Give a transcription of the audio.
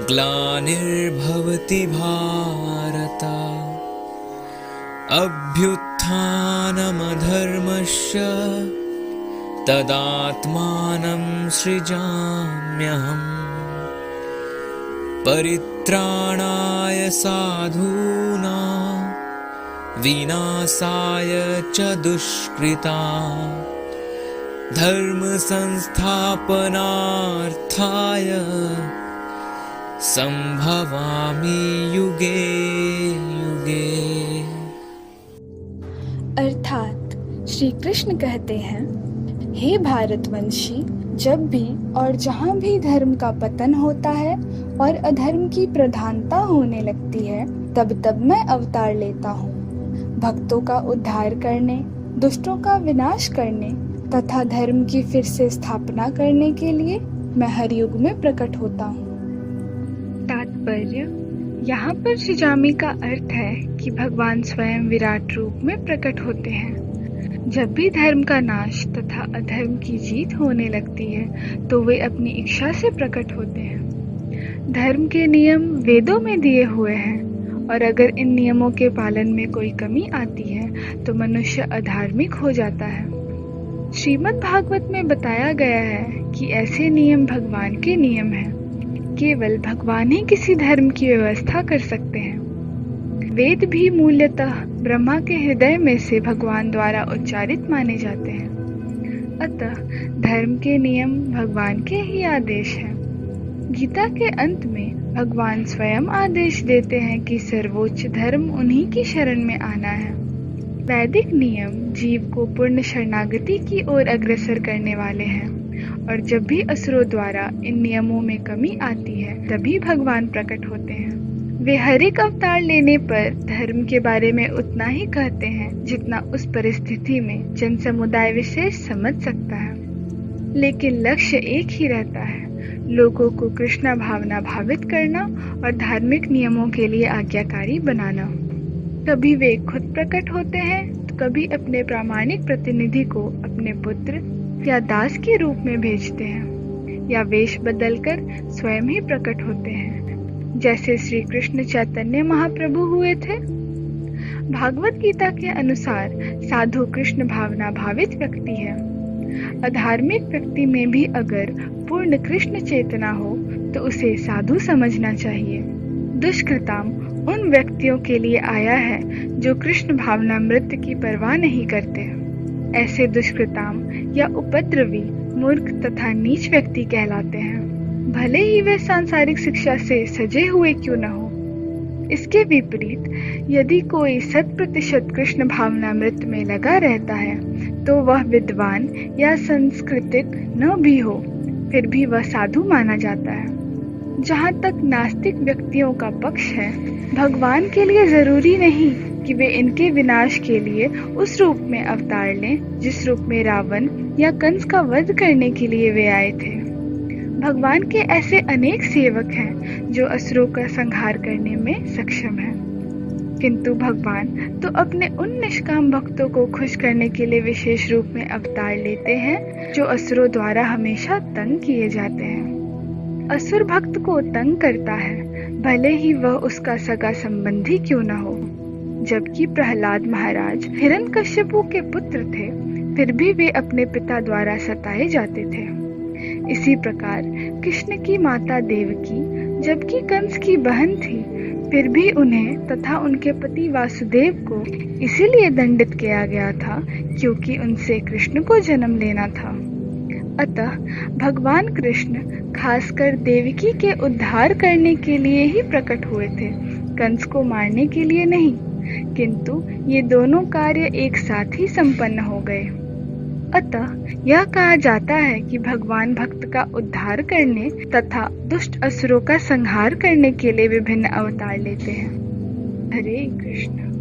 ग्लानिर्भवति भारत अभ्युत्थानमधर्मस्य तदात्मानं सृजाम्यहम् परित्राणाय साधूनां विनाशाय च दुष्कृतां धर्म संस्थापनार्थाय संभवामि युगे युगे। अर्थात श्री कृष्ण कहते हैं, हे भारतवंशी, जब भी और जहाँ भी धर्म का पतन होता है और अधर्म की प्रधानता होने लगती है, तब तब मैं अवतार लेता हूँ। भक्तों का उद्धार करने, दुष्टों का विनाश करने तथा धर्म की फिर से स्थापना करने के लिए मैं हर युग में प्रकट होता हूँ। तात्पर्य: यहाँ पर सृजामि का अर्थ है कि भगवान स्वयं विराट रूप में प्रकट होते हैं। जब भी धर्म का नाश तथा अधर्म की जीत होने लगती है तो वे अपनी इच्छा से प्रकट होते हैं। धर्म के नियम वेदों में दिए हुए हैं और अगर इन नियमों के पालन में कोई कमी आती है तो मनुष्य अधार्मिक हो जाता है। श्रीमद् भागवत में बताया गया है कि ऐसे नियम भगवान के नियम हैं। केवल भगवान ही किसी धर्म की व्यवस्था कर सकते हैं। वेद भी मूलतः ब्रह्मा के हृदय में से भगवान द्वारा उच्चारित माने जाते हैं। अतः धर्म के नियम भगवान के ही आदेश हैं। गीता के अंत में भगवान स्वयं आदेश देते हैं कि सर्वोच्च धर्म उन्हीं की शरण में आना है। वैदिक नियम जीव को पूर्ण शरणागति की ओर अग्रसर करने वाले हैं और जब भी असुरों द्वारा इन नियमों में कमी आती है तभी भगवान प्रकट होते हैं। वे हर एक अवतार लेने पर धर्म के बारे में उतना ही कहते हैं जितना उस परिस्थिति में जन समुदाय विशेष समझ सकता है, लेकिन लक्ष्य एक ही रहता है, लोगों को कृष्ण भावना भावित करना और धार्मिक नियमों के लिए आज्ञाकारी बनाना। कभी वे खुद प्रकट होते हैं तो कभी अपने प्रामाणिक प्रतिनिधि को अपने पुत्र या दास के रूप में भेजते हैं या वेश बदलकर स्वयं ही प्रकट होते हैं, जैसे श्री कृष्ण चैतन्य महाप्रभु हुए थे। भागवत गीता के अनुसार साधु कृष्ण भावना भावित व्यक्ति है। अधार्मिक व्यक्ति में भी अगर पूर्ण कृष्ण चेतना हो तो उसे साधु समझना चाहिए। दुष्कृताम उन व्यक्तियों के लिए आया है जो कृष्ण भावनामृत की परवाह नहीं करते। ऐसे दुष्कृताम या उपद्रवी मूर्ख तथा नीच व्यक्ति कहलाते हैं, भले ही वे सांसारिक शिक्षा से सजे हुए क्यों न हो। इसके विपरीत यदि कोई 100% कृष्ण भावनामृत में लगा रहता है तो वह विद्वान या सांस्कृतिक न भी हो फिर भी वह साधु माना जाता है। जहाँ तक नास्तिक व्यक्तियों का पक्ष है, भगवान के लिए जरूरी नहीं कि वे इनके विनाश के लिए उस रूप में अवतार लें जिस रूप में रावण या कंस का वध करने के लिए वे आए थे। भगवान के ऐसे अनेक सेवक हैं जो असुरों का संहार करने में सक्षम हैं, किंतु भगवान तो अपने उन निष्काम भक्तों को खुश करने के लिए विशेष रूप में अवतार लेते हैं जो असुरों द्वारा हमेशा तंग किए जाते हैं। असुर भक्त को तंग करता है, भले ही वह उसका सगा संबंधी क्यों न हो। जबकि प्रहलाद महाराज हिरण्यकश्यपु के पुत्र थे, फिर भी वे अपने पिता द्वारा सताए जाते थे। इसी प्रकार कृष्ण की माता देवकी जबकि कंस की बहन थी, फिर भी उन्हें तथा उनके पति वासुदेव को इसीलिए दंडित किया गया था क्योंकि उनसे कृष्ण को जन्म लेना था। अतः भगवान कृष्ण खासकर देवकी के उद्धार करने के लिए ही प्रकट हुए थे, कंस को मारने के लिए नहीं। किंतु ये दोनों कार्य एक साथ ही संपन्न हो गए। अतः यह कहा जाता है कि भगवान भक्त का उद्धार करने तथा दुष्ट असुरों का संहार करने के लिए विभिन्न अवतार लेते हैं। हरे कृष्ण।